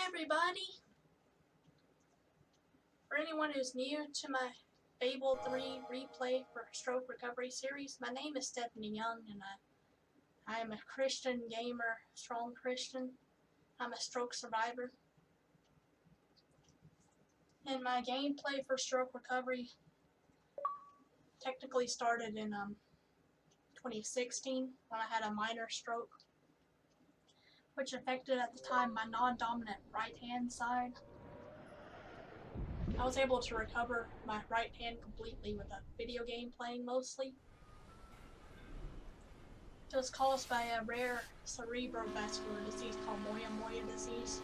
everybody! For anyone who's new to my Fable 3 replay for stroke recovery series, my name is Stephanie Young and I am a Christian gamer, strong Christian. I'm a stroke survivor. And my gameplay for stroke recovery technically started in 2016 when I had a minor stroke, which affected at the time my non-dominant right hand side. I was able to recover my right hand completely with a video game playing mostly. It was caused by a rare cerebrovascular disease called Moyamoya Disease,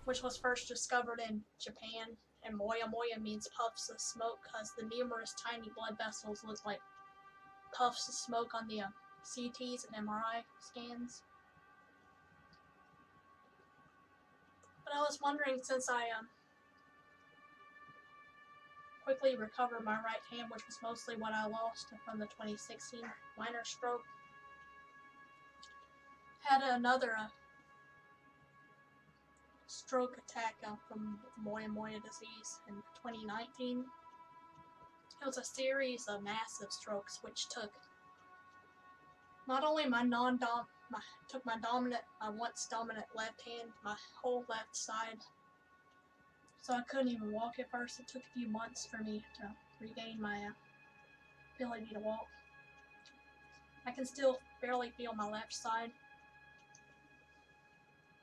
which was first discovered in Japan, and Moyamoya means puffs of smoke because the numerous tiny blood vessels look like puffs of smoke on the CTs and MRI scans. But I was wondering, since I quickly recovered my right hand, which was mostly what I lost from the 2016 minor stroke, had another stroke attack from Moyamoya Disease in 2019. It was a series of massive strokes which took not only my once dominant left hand, my whole left side. So I couldn't even walk at first. It took a few months for me to regain my ability to walk. I can still barely feel my left side.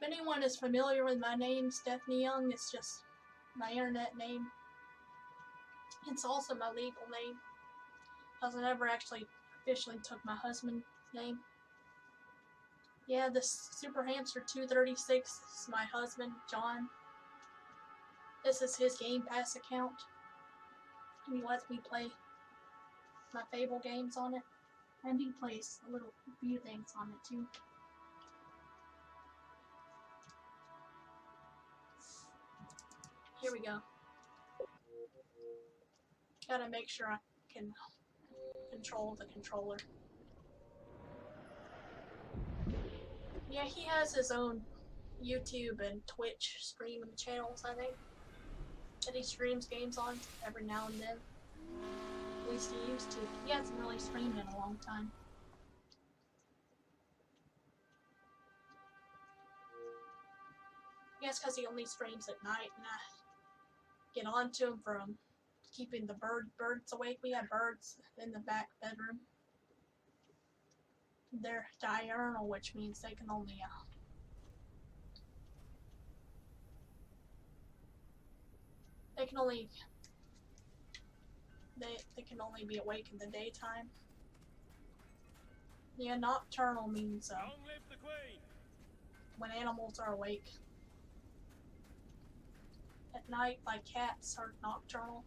If anyone is familiar with my name, Stephanie Young, it's just my internet name. It's also my legal name, because I never actually officially took my husband's name. Yeah, this Super Hamster 236 is my husband, John. This is his Game Pass account. He lets me play my Fable games on it, and he plays a few things on it too. Here we go. Gotta make sure I can control the controller. Yeah, he has his own YouTube and Twitch streaming channels, I think, that he streams games on every now and then. At least he used to. He hasn't really streamed in a long time. I guess because he only streams at night, and I get on to him from keeping the birds awake. We have birds in the back bedroom. They're diurnal, which means they can only they can only be awake in the daytime. Yeah, nocturnal means Long live the Queen! when animals are awake. At night, like cats, are nocturnal.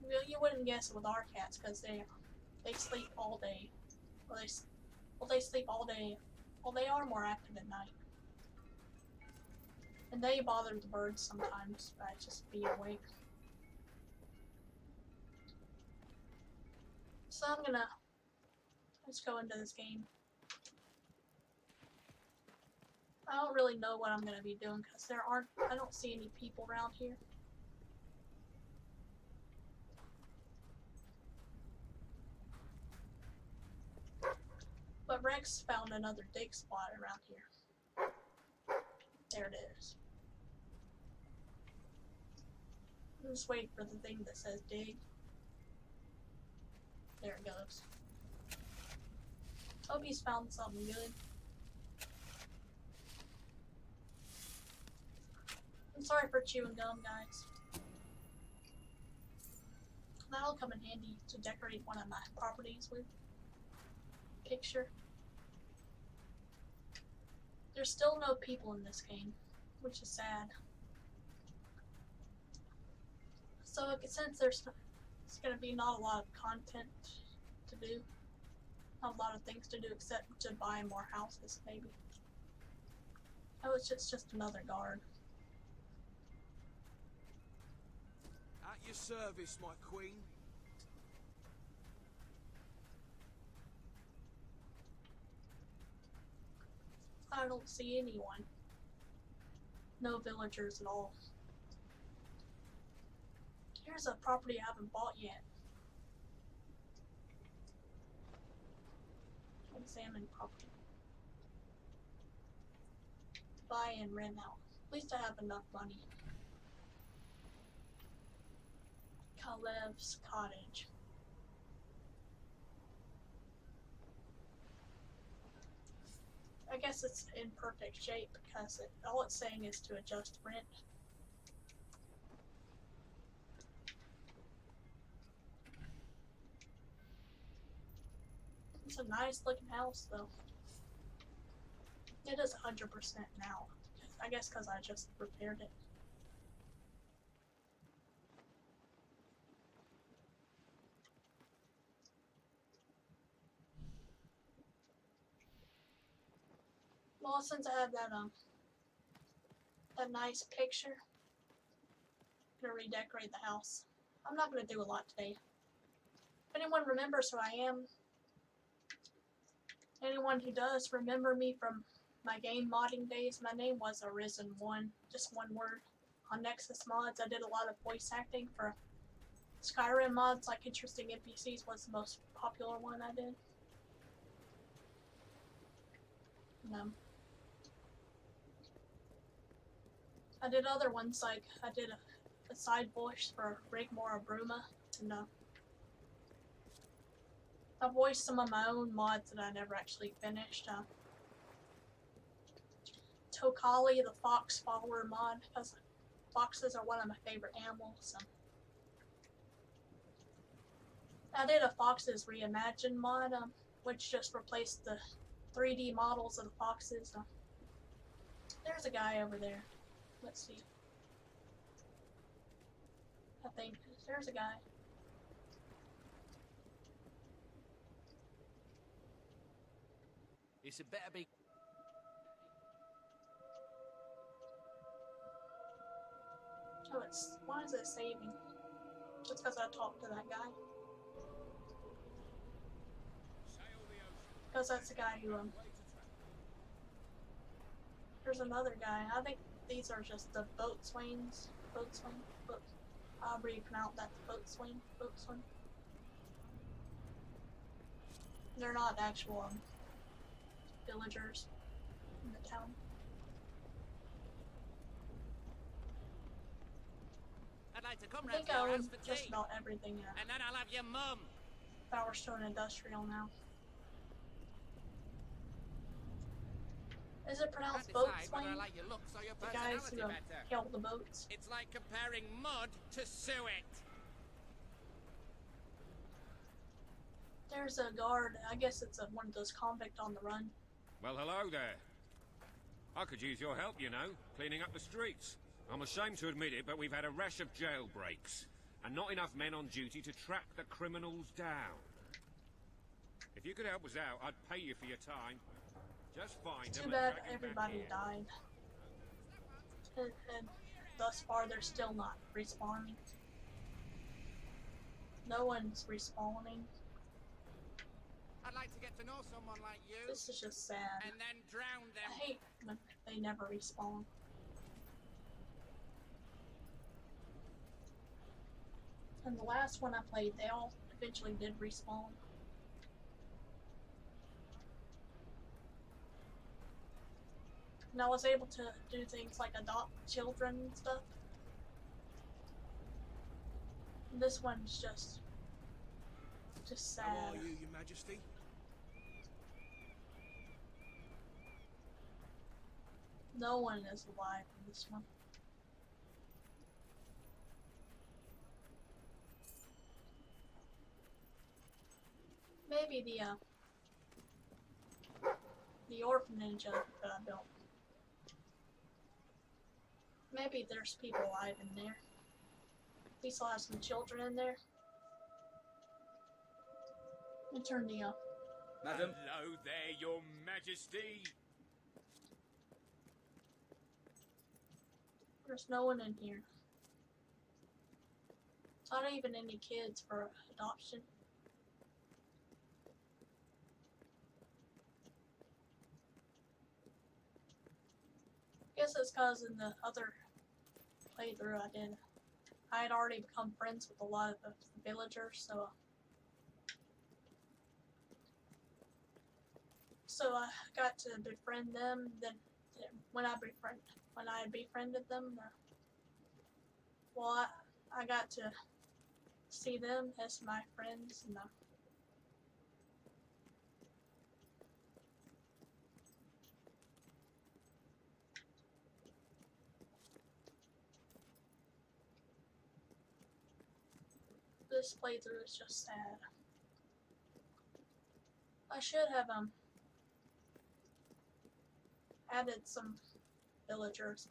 Well, you wouldn't guess it with our cats because they sleep all day. Well, they sleep all day. Well, they are more active at night. And they bother the birds sometimes by just being awake. So let's go into this game. I don't really know what I'm gonna be doing because I don't see any people around here. But Rex found another dig spot around here. There it is. I'm just waiting for the thing that says dig. There it goes. Hope he's found something good. I'm sorry for chewing gum, guys. That'll come in handy to decorate one of my properties with. Picture. There's still no people in this game, which is sad. So since it's gonna be not a lot of content to do, not a lot of things to do except to buy more houses, maybe. Oh, it's just another guard. At your service, my Queen. I don't see anyone. No villagers at all. Here's a property I haven't bought yet. Examine property. Buy and rent out. At least I have enough money. Kalev's cottage. I guess it's in perfect shape because all it's saying is to adjust rent. It's a nice looking house though. It is 100% now. I guess because I just repaired it. Well, since I have that nice picture, I'm gonna redecorate the house. I'm not gonna do a lot today. If anyone remembers who I am, anyone who does remember me from my game modding days, my name was Arisen1, just one word. On Nexus Mods, I did a lot of voice acting for Skyrim mods, like Interesting NPCs was the most popular one I did. I did other ones, like I did a side voice for Rigmora Bruma, and I voiced some of my own mods that I never actually finished. Tokali, the fox follower mod, because foxes are one of my favorite animals. So. I did a Foxes Reimagined mod, which just replaced the 3D models of the foxes. There's a guy over there. Let's see. I think there's a guy. It's a better be. Oh, why is it saving? Just because I talked to that guy. Because that's the guy who there's another guy. I think these are just the boatswains. However you pronounce that, boatswain. They're not actual villagers in the town. I'd like to come I round think to I your own house for just tea. about everything And then I'll have your mum. Powerstone Industrial now. Is it pronounced boatswain? I like your looks or your The guys personality who better. hail the boats. It's like comparing mud to suet. There's a guard. I guess it's one of those convict on the run. Well, hello there. I could use your help, you know, cleaning up the streets. I'm ashamed to admit it, but we've had a rash of jailbreaks, and not enough men on duty to track the criminals down. If you could help us out, I'd pay you for your time. Just find them. Too bad everybody died. And thus far, they're still not respawning. No one's respawning. I'd like to get to know someone like you. This is just sad. And then drown them. I hate when they never respawn. And the last one I played, they all eventually did respawn. And I was able to do things like adopt children and stuff. And this one's just sad. How are you, Your Majesty? No one is alive in this one. Maybe the orphanage that I built. Maybe there's people alive in there. We still have some children in there. Let me turn the Madam. Hello there, Your Majesty. There's no one in here. Not even any kids for adoption. guess it's because in the other playthrough I had already become friends with a lot of the villagers, so I got to befriend them. Then when I befriended them, well, I got to see them as my friends, and this playthrough is just sad. I should have added some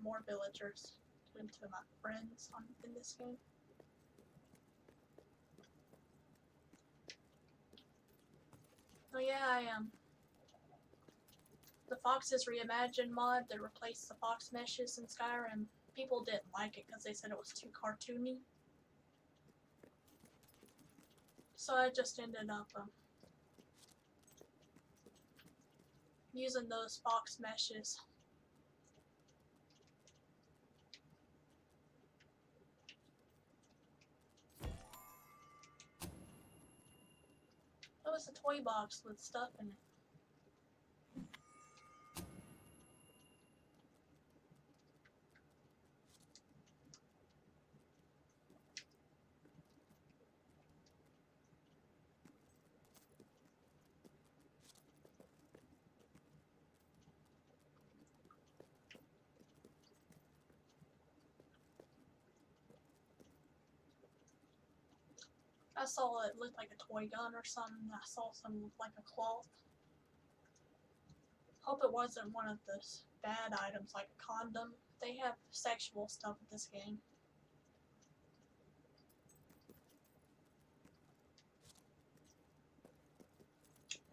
more villagers into my friends in this game. Oh yeah, the Foxes Reimagined mod that replaced the fox meshes in Skyrim. People didn't like it because they said it was too cartoony. So I just ended up using those fox meshes. It was a toy box with stuff in it. I saw it looked like a toy gun or something. I saw some look like a cloth. Hope it wasn't one of those bad items like a condom. They have sexual stuff in this game.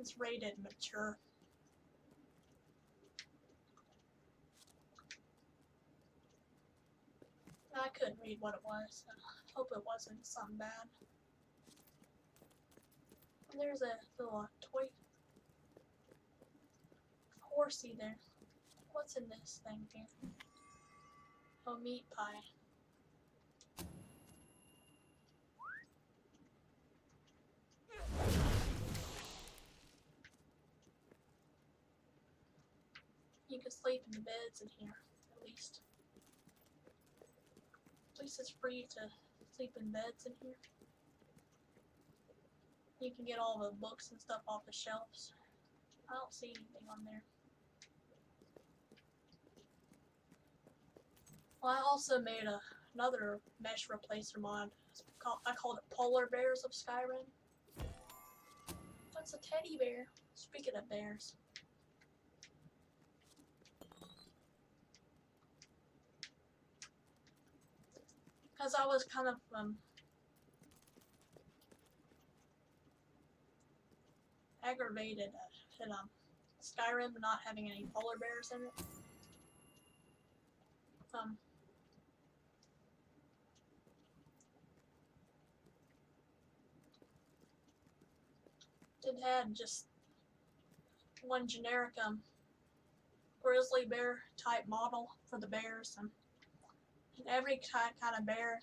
It's rated mature. I couldn't read what it was. I hope it wasn't something bad. And there's a little toy horsey there. What's in this thing here? Oh, meat pie. You can sleep in the beds in here, at least. At least it's free to sleep in beds in here. You can get all the books and stuff off the shelves. I don't see anything on there. Well, I also made another mesh replacer mod. I called it Polar Bears of Skyrim. That's a teddy bear. Speaking of bears. Because I was kind of aggravated at Skyrim not having any polar bears in it. It had just one generic grizzly bear type model for the bears, and every kind of bear,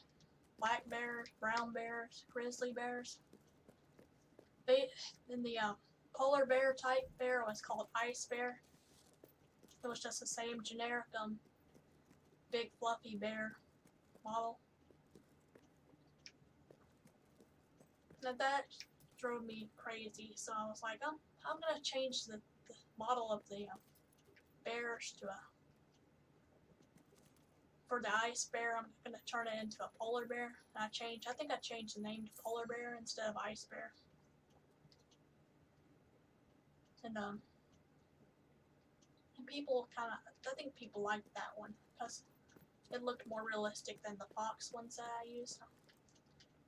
black bears, brown bears, grizzly bears. In the polar bear type bear was called ice bear. It was just the same generic big fluffy bear model. Now that drove me crazy, so I was like, I'm gonna change the model of the bears to for the ice bear. I'm gonna turn it into a polar bear. And I think I changed the name to polar bear instead of ice bear. And people I think people liked that one because it looked more realistic than the fox ones that I used,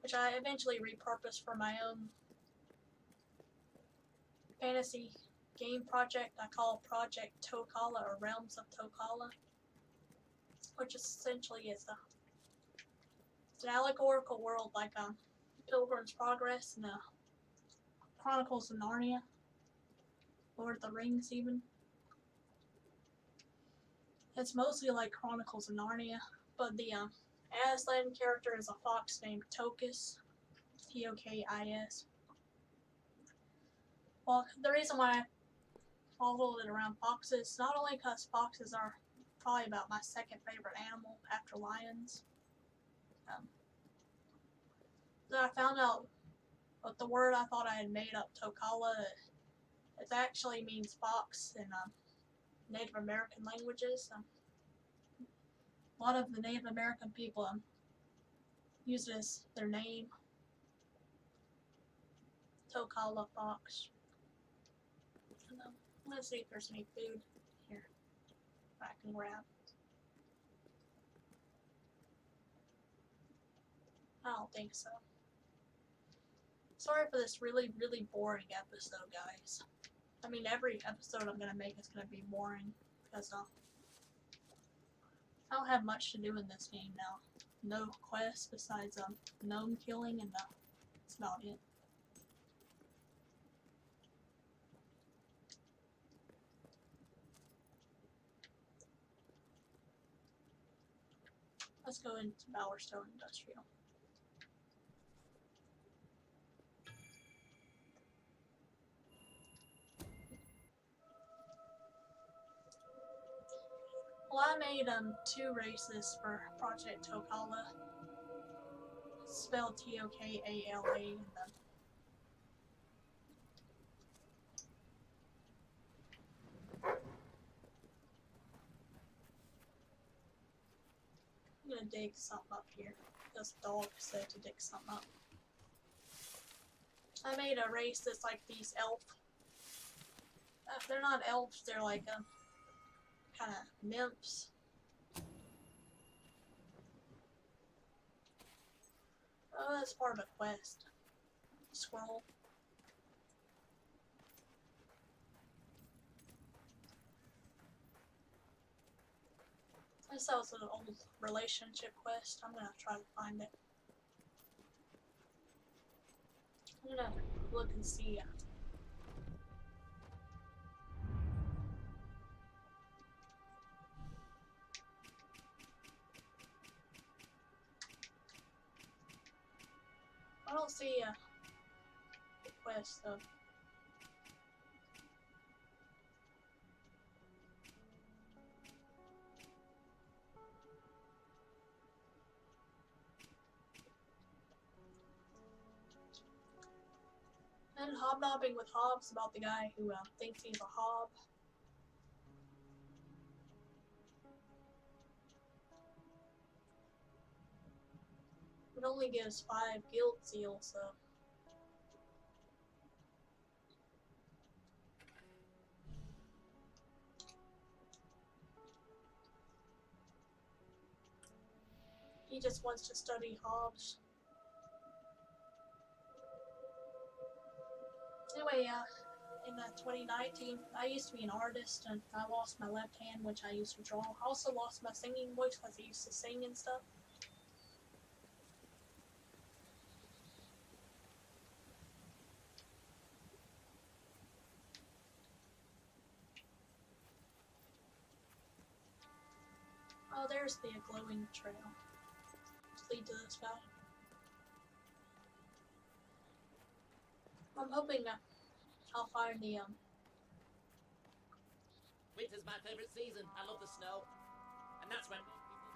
which I eventually repurposed for my own fantasy game project I call Project Tokala, or Realms of Tokala, which essentially is it's an allegorical world like Pilgrim's Progress and Chronicles of Narnia, Lord of the Rings even. It's mostly like Chronicles of Narnia, but the Aslan character is a fox named Tokus, Tokis. Well, the reason why I followed it around foxes, not only because foxes are probably about my second favorite animal after lions. Then I found out what the word I thought I had made up, Tokala, it actually means fox in Native American languages. A lot of the Native American people use it as their name, Tokala fox. And, I'm gonna see if there's any food here I can grab. I don't think so. Sorry for this really, really boring episode, guys. I mean, every episode I'm gonna make is gonna be boring because I don't have much to do in this game now. No quests besides gnome killing, and that's about it. Let's go into Bowerstone Industrial. Well, I made 2 races for Project Tokala, spelled Tokala, and I'm gonna dig something up here. This dog said to dig something up. I made a race that's like these elf. They're not elves, they're like kind of nymphs. Oh, that's part of a quest. Scroll. This was an old relationship quest. I'm gonna try to find it. I'm gonna look and see. I don't see the quest though. And hobnobbing with Hobbs about the guy who thinks he's a hob. It only gives 5 guild seals, so. He just wants to study Hobbs. Anyway, in 2019, I used to be an artist, and I lost my left hand, which I used to draw. I also lost my singing voice because I used to sing and stuff. Oh, there's the glowing trail. Let's lead to this guy. I'm hoping I'll find the Winter's my favorite season. I love the snow. And that's when...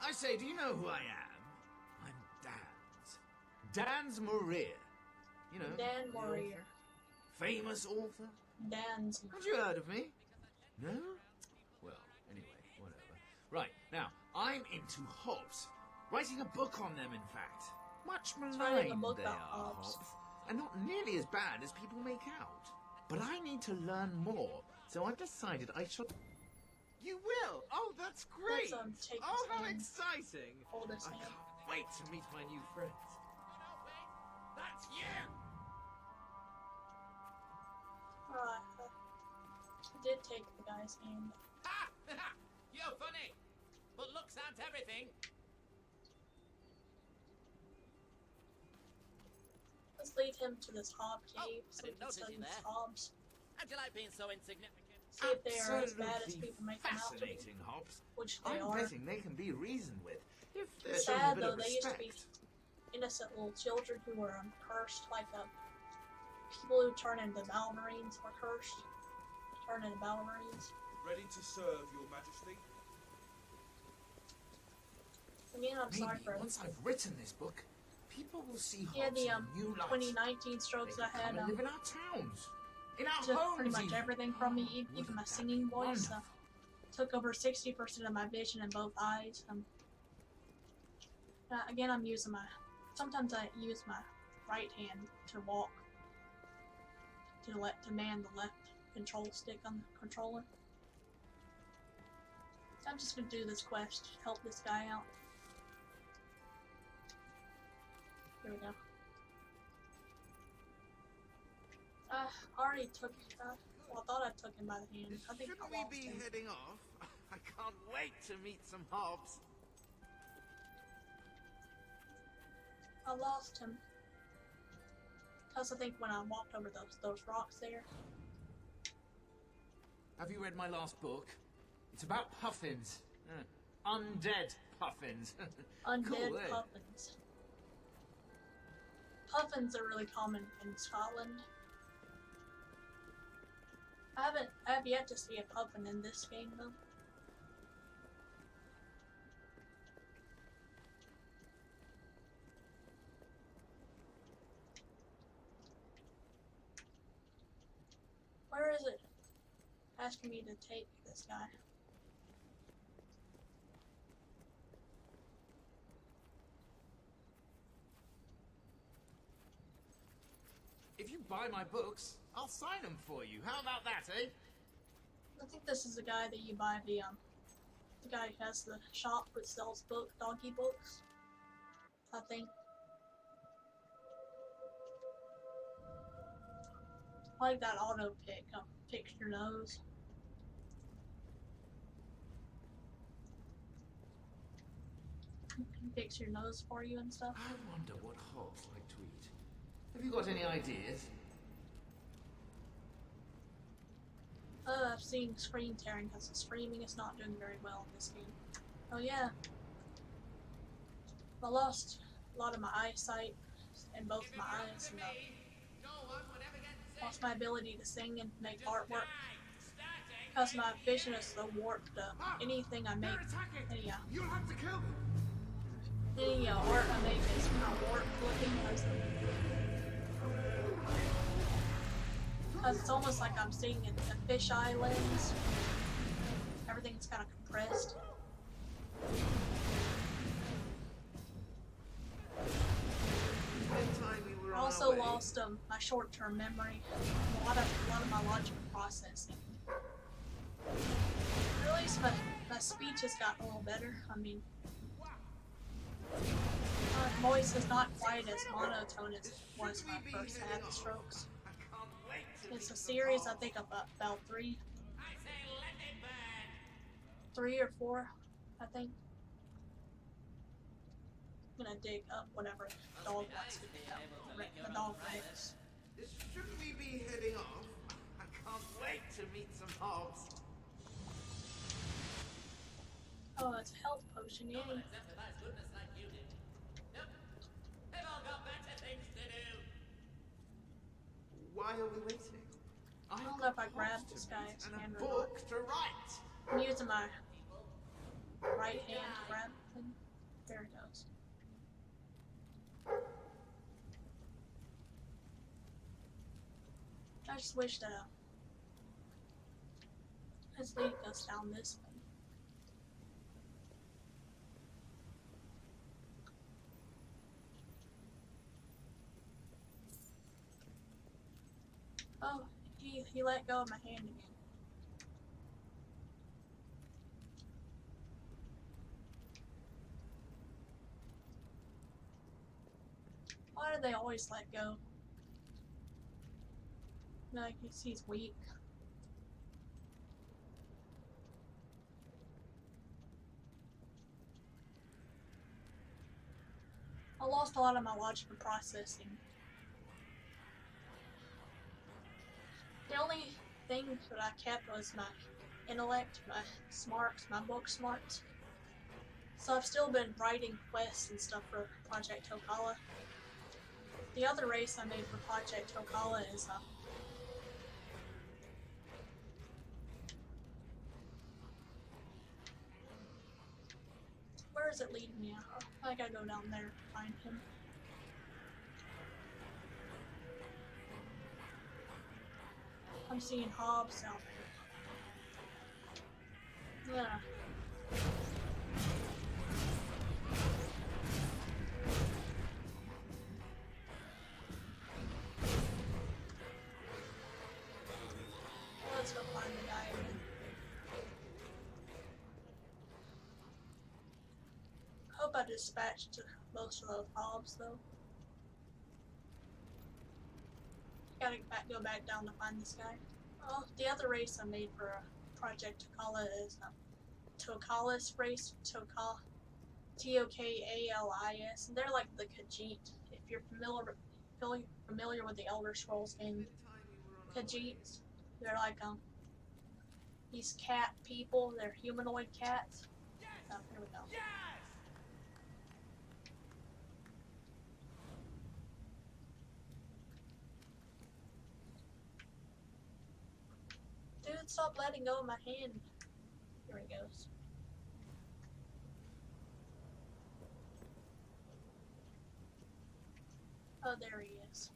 I say, do you know who I am? I'm Dans Moreer. You know, Dan the Warrior. author. Famous author. Dan's. Have you heard of me? No? Well, anyway, whatever. Right, now, I'm into hops. Writing a book on them, in fact. Much writing a maligned book they about are, hops. and not nearly as bad as people make out. But I need to learn more, so I've decided I shall... You will? Oh, that's great! Let's, take Oh, his how hand. exciting! Hold his I hand. can't wait to meet my new friends. That's you! Alright, I did take the guy's hand. Ha! You're funny! But looks aren't everything. Let's lead him to this hob cave I so we didn't can notice study you his there. hobs. How'd you like being so insignificant? See if they are as bad as Absolutely people make them out to be, fascinating, Hobbs. which they I'm are. betting they can be reasoned with if they're It's shown a sad bit though, of they used to be respect. innocent little children who were cursed, like people who turn into ballerines were cursed. Turn into ballerines. Ready to serve, Your Majesty? Again, I'm sorry Maybe for once I've written this book, people will see yeah, Hobbs the in a new light. 2019 strokes They I could had come and live in our towns, in our took homes. pretty much even. everything from me, even Wouldn't my that singing be voice. wonderful? Took over 60% of my vision in both eyes. Again, I'm using my. Sometimes I use my right hand to walk, to man the left control stick on the controller. I'm just gonna do this quest to help this guy out. Here we go. I already took. Well, I thought I took him by the hand. I think I Shouldn't we lost be him. heading off? I can't wait to meet some Hobbs. I lost him. Cause I think when I walked over those rocks there. Have you read my last book? It's about puffins. Undead puffins. Undead Cool, eh? puffins. Puffins are really common in Scotland. I have yet to see a puffin in this game though. Where is it? Asking me to take this guy. If you buy my books, I'll sign them for you. How about that, eh? I think this is the guy that you buy the guy who has the shop that sells doggy books. I think. I like that auto pick. Picks your nose. Picks your nose for you and stuff. I wonder what Hobbs like to eat. Have you got any ideas? I've seen screen tearing because the streaming is not doing very well in this game. Oh yeah. I lost a lot of my eyesight in both my eyes, and lost my ability to sing and make artwork because my vision is so warped. Anything I make, any You'll have to kill them. any art I make is kind of warped looking because it's almost like I'm seeing a fisheye lens. Everything's kind of compressed. I also lost my short-term memory, a lot of my logical processing. At least my speech has gotten a little better. I mean, my voice is not quite as monotone as it was when I first had the strokes. It's a series, I think, about three or four, I think. I'm gonna dig up whatever the dog wants to dig up. The dog likes. Shouldn't we be heading off? I can't wait to meet some Hobbs. Oh, it's a health potion, yay. Why are we waiting? I don't know if I grabbed this guy's and hand a or not. book to write. I'm using my right hand to grab him. There it goes. I just wish that let's lead us down this way. Oh, he let go of my hand again. Why do they always let go? Like he's weak. I lost a lot of my logical processing. thing that I kept was my intellect, my smarts, my book smarts. So I've still been writing quests and stuff for Project Tokala. The other race I made for Project Tokala is where is it leading me? I gotta go down there to find him. I'm seeing Hobbs out there. Yeah. Let's go find the guy again. Hope I dispatched most of those Hobbs though. Gotta go back down to find this guy. Oh, the other race I made for Project Tokala is Tokalis race. Tokalis. And they're like the Khajiit. If you're familiar with the Elder Scrolls game, Khajiits, they're like these cat people. They're humanoid cats. Oh, here we go. Dude, stop letting go of my hand. Here he goes. Oh, there he is.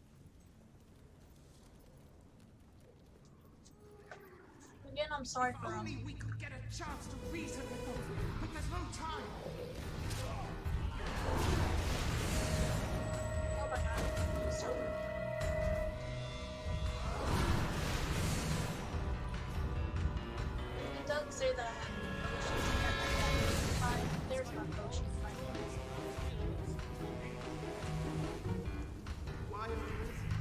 Again, I'm sorry for him. Only we could get a chance to reason with them, but there's no time. Oh my god, he's so rude. It doesn't say that I have any potions yet. There's my potion. Why are we racing?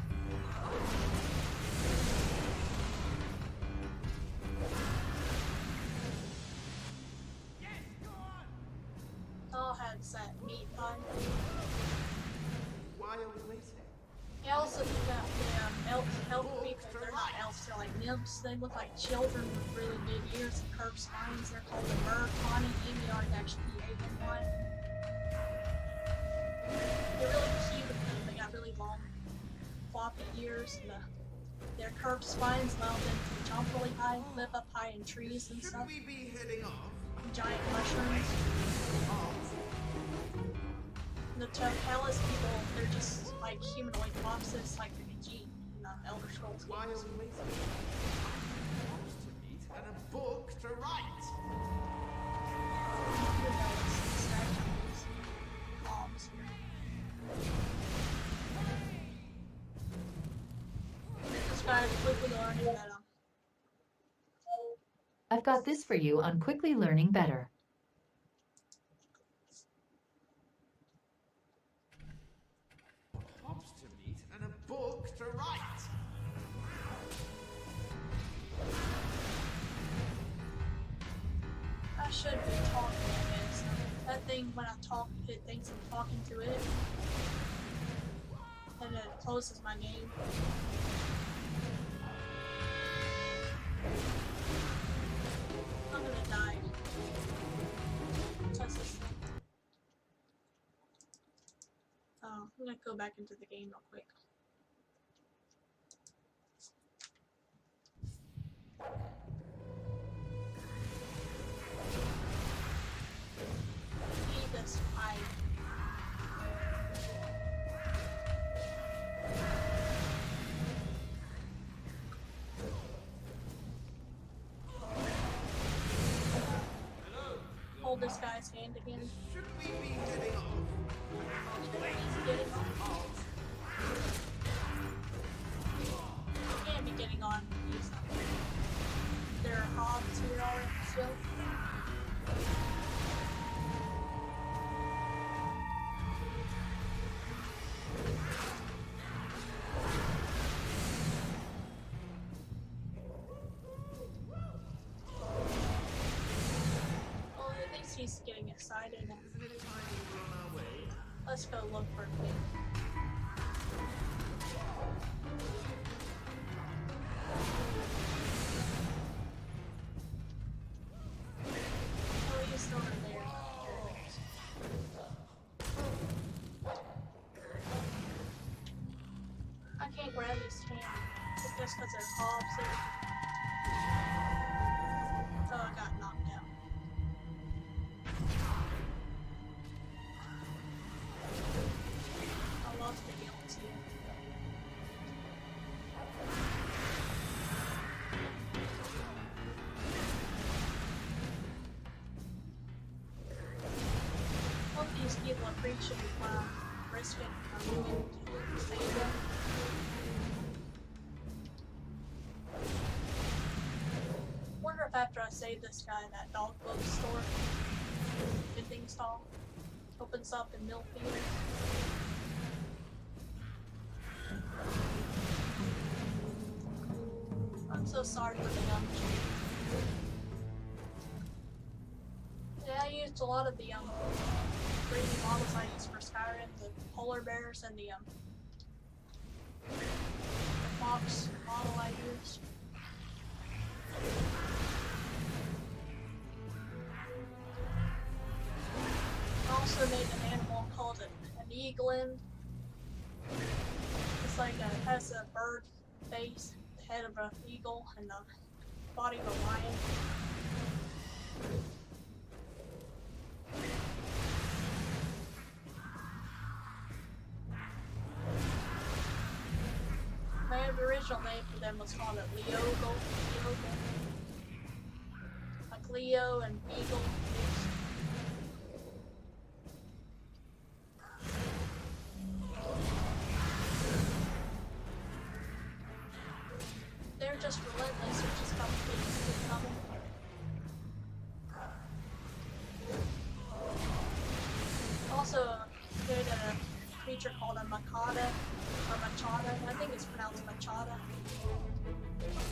I'll have that meat pie. Why are we racing? I also got the elf people. They're not elves, they're like nymphs. They look like children with really big ears and curved spines. They're called the Mer. Connie and Amy are actually the Avid one. They're really cute and they got really long, floppy ears. And their curved spines allow them to jump really high, live up high in trees and stuff. Shouldn't we be heading off? Giant mushrooms. The Tokalis people, they're just like humanoid monsters like the Khajiit in the Elder Scrolls Why are games. we racing? Hobbs to meet and a book to write. Who knows? Statues. Bombs. This guy is quickly learning that I've got this for you on quickly learning better. Hobbs to meet and a book to write. I should be talking to this. That thing, when I talk, it thinks I'm talking to it. And it closes my game. I'm gonna die. Touch this thing. Oh, I'm gonna go back into the game real quick. Need this pipe. Hold this guy's hand again. Shouldn't we be heading off? He's getting on. He can't be getting on. There are Hobbs here already still. Well, at least he's getting excited. Isn't it time we were on our way? Let's go look for him. just because there's hobs there. So I got knocked out. I lost the yells here. Hope these people appreciate my risking my moving to Fable. Wonder if after I save this guy, that dog bookstore vending stall opens up in Millfield. I'm so sorry for the young chick. Yeah, I used a lot of the 3D models I used for Skyrim, the polar bears and the fox model I used. I also made an animal called an eaglin. It's like it has a bird face, the head of an eagle, and the body of a lion. My original name for them was called a Leogal. Like Leo and Eagle mixed. They're just relentless, which is keep coming. Also, there's a creature called a Machada, or Machada. I think it's pronounced Machada.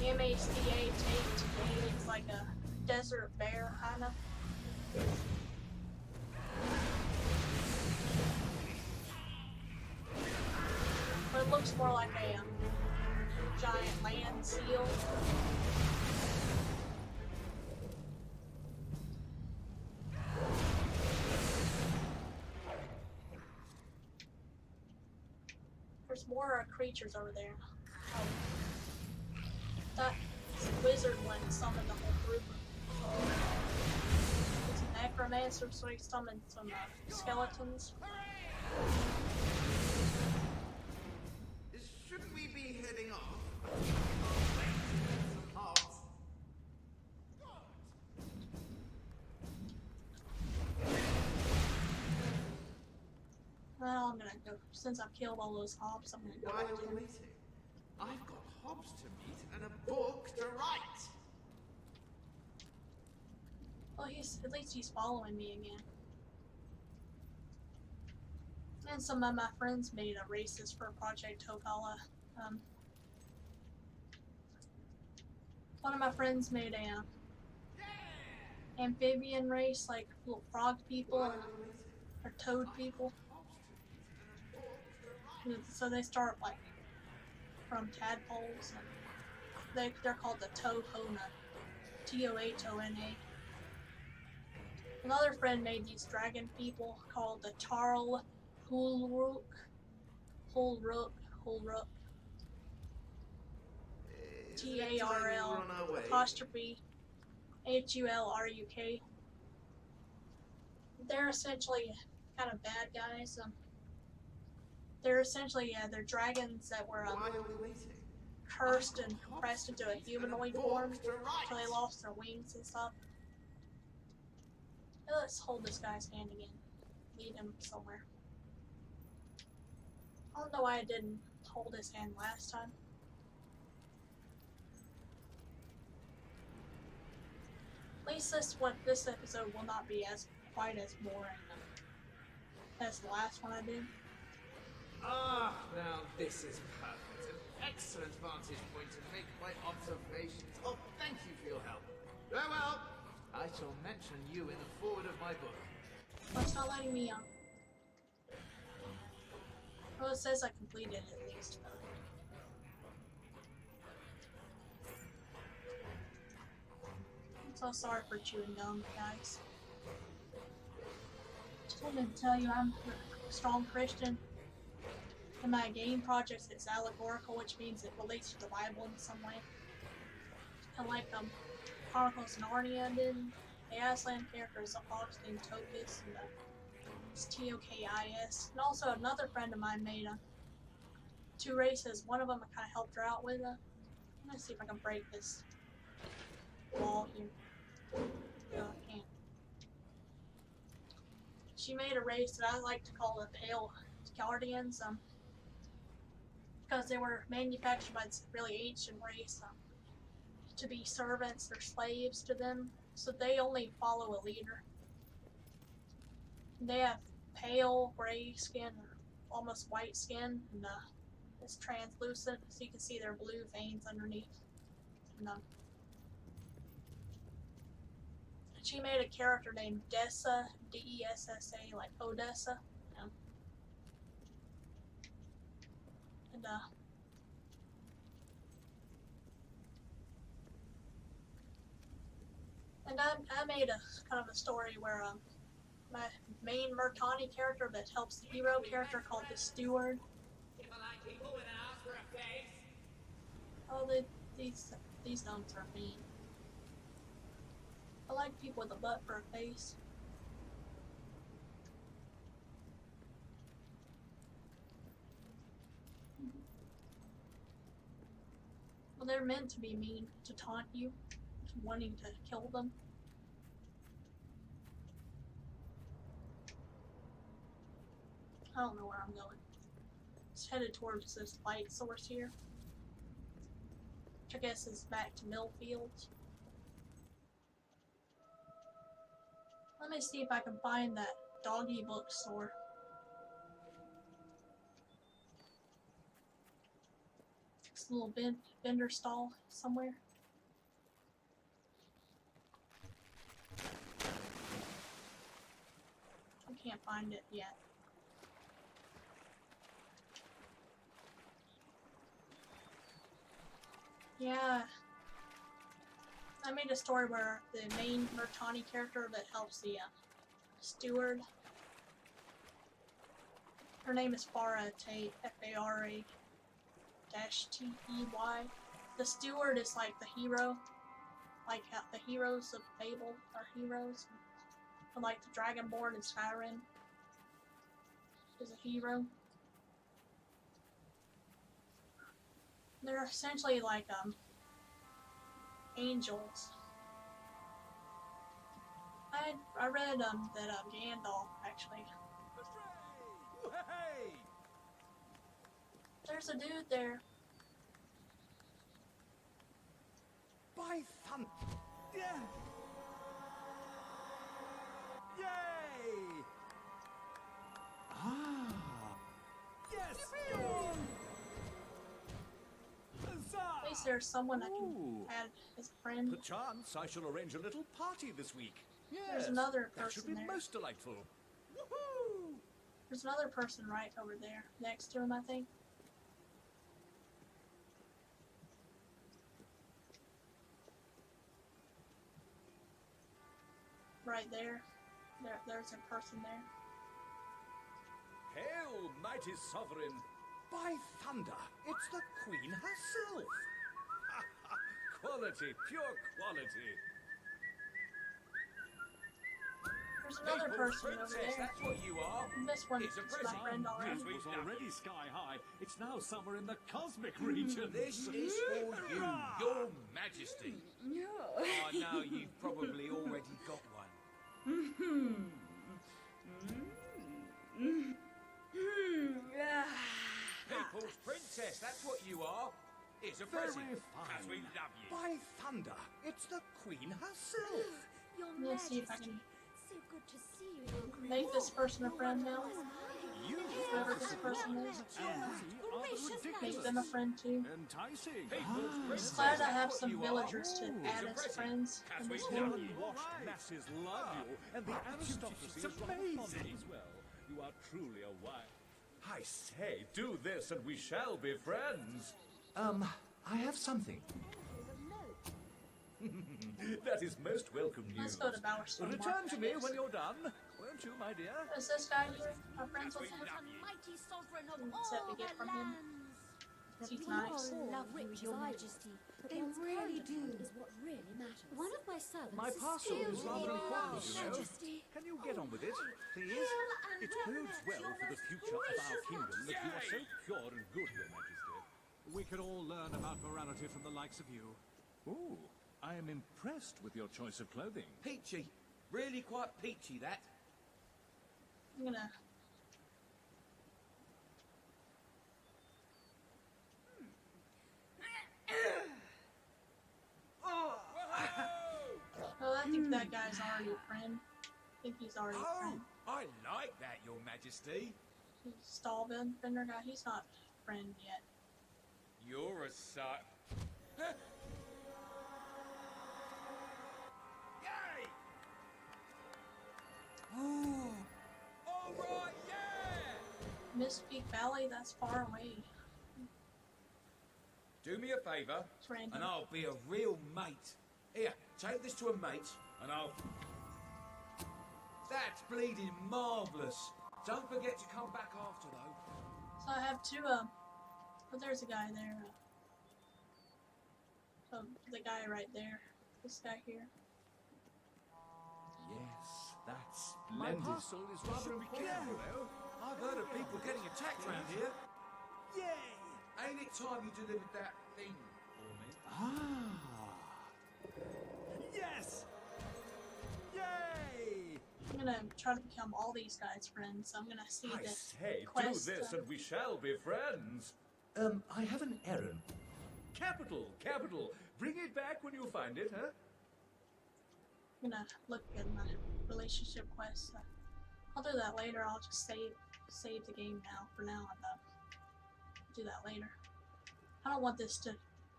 M-A-C-A-T-A. It's like a desert bear, kinda. But it looks more like a giant land seal. There's more creatures over there. That wizard one summoned the whole group. It's a necromancer, so he summoned some skeletons. Shouldn't we be heading off? Well, I'm gonna go. Since I've killed all those hobs, I'm gonna go. Why are we waiting? I've got hobs to meet and a book to write. Well, at least he's following me again. And some of my friends made a races for Project Tokala. One of my friends made a amphibian race, like little frog people or toad people. So they start like from tadpoles, and they're called the Tohona, Tohona. Another friend made these dragon people called the Tarl Hulruk, Tarl apostrophe Hulruk. They're essentially kind of bad guys. They're essentially they're dragons that were Why are we waiting? cursed and compressed into a humanoid form, so they lost their wings and stuff. Now let's hold this guy's hand again. Lead him somewhere. I don't know why I didn't hold his hand last time. At least this episode will not be quite as boring as the last one I did. Ah, now this is perfect. An excellent vantage point to make my observations. Oh, thank you for your help. Farewell. I shall mention you in the forward of my book. Well, it's not letting me Well, it says I completed it at least. I'm so sorry for chewing gum, guys. Just wanted to tell you I'm a strong Christian. In my game projects, it's allegorical, which means it relates to the Bible in some way. And like Chronicles of Narnia did, the Aslan character is a fox named Tokus, and it's Tokis. And also another friend of mine made two races. One of them I kind of helped her out with. Let's see if I can break this wall here. No, I can't. She made a race that I like to call the Pale Guardians, because they were manufactured by this really ancient race to be servants or slaves to them, so they only follow a leader. They have pale gray skin or almost white skin, and it's translucent, so you can see their blue veins underneath. And, she made a character named Dessa, D-E-S-S-A, like Odessa. And I made a kind of a story where my main Mertani character that helps the hero character called the Steward. People like people with an ass for a face. Oh, these gnomes are mean. I like people with a butt for a face. Well, they're meant to be mean, to taunt you, to wanting to kill them. I don't know where I'm going. It's headed towards this light source here, which I guess is back to Millfield. Let me see if I can find that doggy bookstore. It's a little vendor stall somewhere. I can't find it yet. Yeah. I made a story where the main Mertani character that helps the steward, her name is Farah Tate, F-A-R-A-T-E-Y. The steward is like the hero, like how the heroes of Fable are heroes, and like the Dragonborn in Skyrim is a hero. They're essentially like angels. I read that Gandalf actually. Hey! There's a dude there. By thun... Yeah! Yay! Ah! Yes! At least there's someone I can add as a friend. Perchance I shall arrange a little party this week. Yes, There's another that should person be there. most delightful. Woohoo! There's another person right over there, next to him, I think. Right there. There's a person there. Hail, mighty sovereign! By thunder, it's the Queen herself! Quality, pure quality. There's another People's person over princess, there. that's what you are. This one It's a is my present. friend already. As we was love already you. sky high. It's now somewhere in the cosmic region. This is for you, your majesty. Oh, no, you've probably already got one. People's princess, that's what you are. It's a Very present. fine. As we love you. By thunder, it's the Queen herself. Your Let's see if I Majesty, can so good to see you, Your Grace. make this person a friend now. You Whoever this person is. Make them a friend too. Enticing. People's I'm princess, glad I that's have what some you villagers to are. add It's a as present. friends As in we this love world. you. Unwashed masses love you, and the aristocracy is amazing as well. You are truly a wise. I say, do this and we shall be friends. I have something. That is most welcome Let's news. go to Bowerstone Return Market, to I me guess. when you're done, won't you, my dear? Is this guy here? Our friends with him? The mighty sovereign of Accept all a gift the from him. lands. He's The nice. people love rich Your Majesty, but They one's really character do. is what really matters. One of my servants My is parcel is still rather in important, you know. Majesty. Can you get on with it, please? It bodes well for the future of our kingdom that you are so pure and good, Your Majesty. We could all learn about morality from the likes of you. Ooh, I am impressed with your choice of clothing. Peachy. Really quite peachy, that. I'm gonna. Well, I think that guy's already a friend. I think he's already a Oh, friend. I like that, Your Majesty. He's Stallbender guy. He's not a friend yet. You're a sight. Yay! Oh, all right, yeah. Myspeak Valley, that's far away. Do me a favour, It's random. and I'll be a real mate. Here, take this to a mate, and I'll... That's bleeding marvellous. Don't forget to come back after, though. So I have two, but there's a guy there. So the guy right there. This guy here. Yes, that's My splendid. parcel is rather important, though. I've heard of people getting attacked around here. Yay! Ain't it time you delivered that thing for me? Ah. Yes! Yay! I'm gonna try to become all these guys' friends. So I'm gonna see I the say, quest, do this uh, and we shall be friends. I have an errand. Capital, capital. Bring it back when you find it, huh? I'm gonna look at my relationship quest. I'll do that later. I'll just save the game now. For now, and do that later. I don't want this to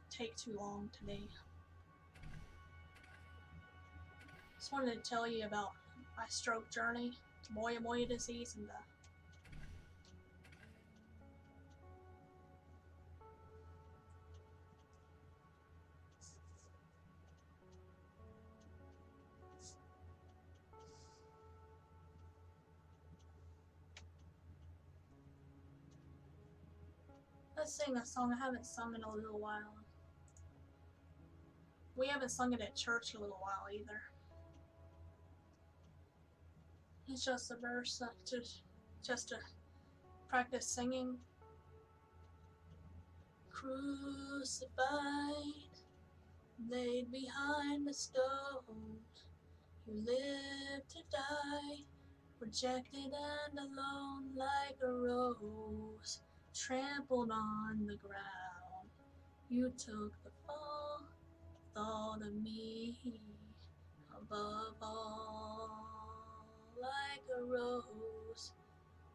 take too long today. Just wanted to tell you about my stroke journey, Moyamoya Disease, and let's sing a song I haven't sung in a little while. We haven't sung it at church in a little while either. It's just a verse just to practice singing. Crucified, laid behind the stone, you lived to die, rejected and alone like a rose, trampled on the ground. You took the fall, thought of me above all, like a rose,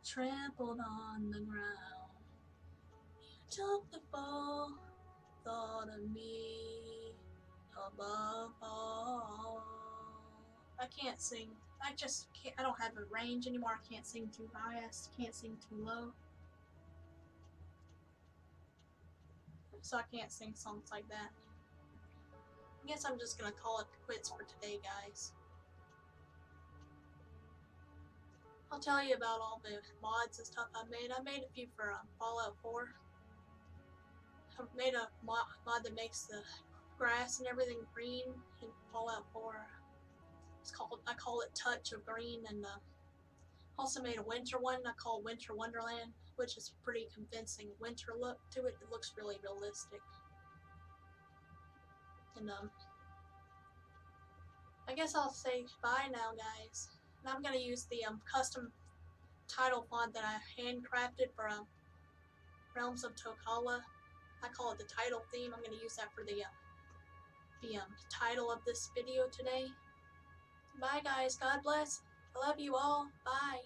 trampled on the ground. You took the fall, thought of me above all. I can't sing. I just can't. I don't have a range anymore. I can't sing too high. I can't sing too low. So I can't sing songs like that. I guess I'm just gonna call it quits for today, guys. I'll tell you about all the mods and stuff I made. I made a few for Fallout 4. I made a mod that makes the grass and everything green in Fallout 4. I call it Touch of Green, and also made a winter one I call Winter Wonderland, which is pretty convincing winter look to it. It looks really realistic. And I guess I'll say bye now, guys. And I'm gonna use the custom title font that I handcrafted for Realms of Tokala. I call it the title theme. I'm gonna use that for the title of this video today. Bye, guys. God bless. I love you all. Bye.